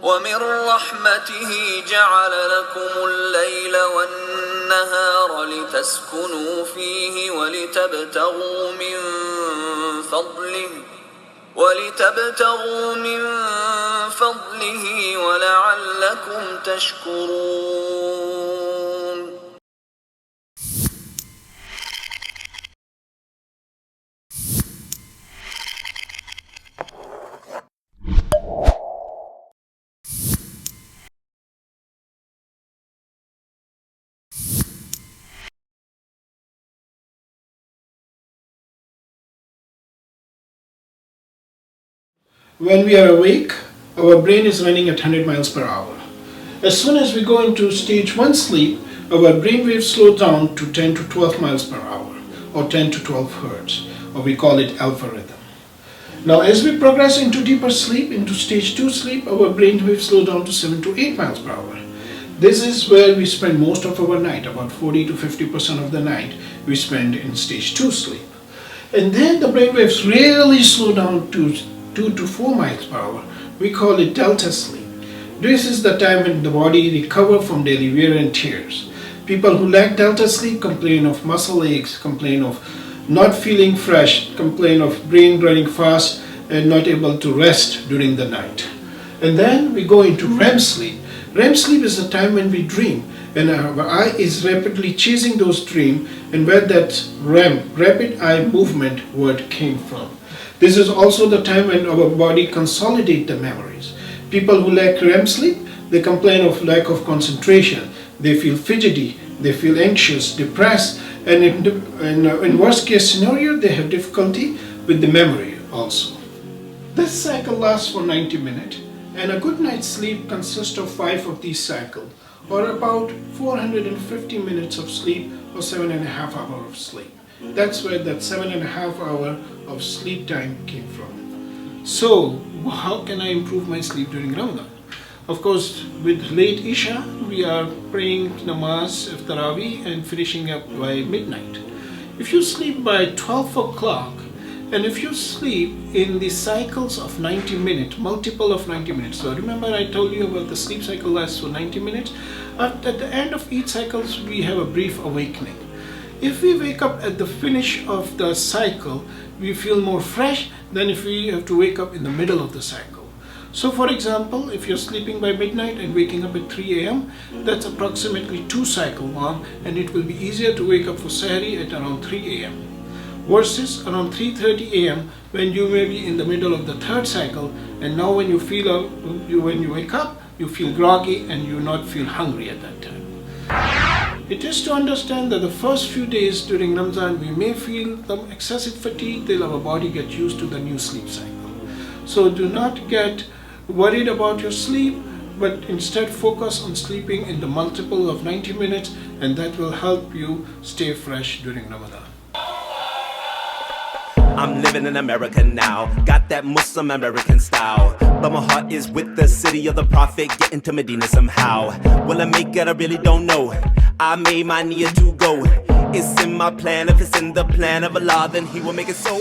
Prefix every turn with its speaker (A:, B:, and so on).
A: ومن رحمته جعل لكم الليل والنهار لتسكنوا فيه ولتبتغوا من فضله ولعلكم تشكرون.
B: When we are awake, our brain is running at 100 miles per hour. As soon as we go into stage 1 sleep, our brain waves slow down to 10 to 12 miles per hour, or 10 to 12 hertz, or we call it alpha rhythm. Now as we progress into deeper sleep, into stage 2 sleep, our brain waves slow down to 7 to 8 miles per hour. This is where we spend most of our night, about 40 to 50% of the night we spend in stage 2 sleep. And then the brain waves really slow down to 2 to 4 miles per hour. We call it delta sleep. This is the time when the body recovers from daily wear and tears. People who lack delta sleep complain of muscle aches, complain of not feeling fresh, complain of brain running fast and not able to rest during the night. And then we go into REM sleep. REM sleep is the time when we dream and our eye is rapidly chasing those dreams, and where that REM, rapid eye movement word, came from. This is also the time when our body consolidates the memories. People who lack REM sleep, they complain of lack of concentration. They feel fidgety, they feel anxious, depressed, and in worst case scenario, they have difficulty with the memory also. This cycle lasts for 90 minutes, and a good night's sleep consists of 5 of these cycles, or about 450 minutes of sleep, or 7.5 hours of sleep. That's where that 7.5 hours of sleep time came from. So, how can I improve my sleep during Ramadan? Of course, with late Isha, we are praying namaz of Tarawih and finishing up by midnight. If you sleep by 12 o'clock, and if you sleep in the cycles of 90 minutes, multiple of 90 minutes. So remember I told you about the sleep cycle lasts for 90 minutes. At the end of each cycle, we have a brief awakening. If we wake up at the finish of the cycle, we feel more fresh than if we have to wake up in the middle of the cycle. So for example, if you're sleeping by midnight and waking up at 3 a.m., that's approximately 2 cycles long, and it will be easier to wake up for Sahri at around 3 a.m. versus around 3:30 a.m. when you may be in the middle of the 3rd cycle, and now when you wake up, you feel groggy and you not feel hungry at that time. It is to understand that the first few days during Ramadan, we may feel the excessive fatigue till our body gets used to the new sleep cycle. So do not get worried about your sleep, but instead focus on sleeping in the multiple of 90 minutes, and that will help you stay fresh during Ramadan.
C: I'm living in America now, got that Muslim American style, but my heart is with the city of the prophet, getting to Medina somehow. Will I make it? I really don't know. I made my niyyah to go. It's in my plan. If it's in the plan of Allah, then He will make it so.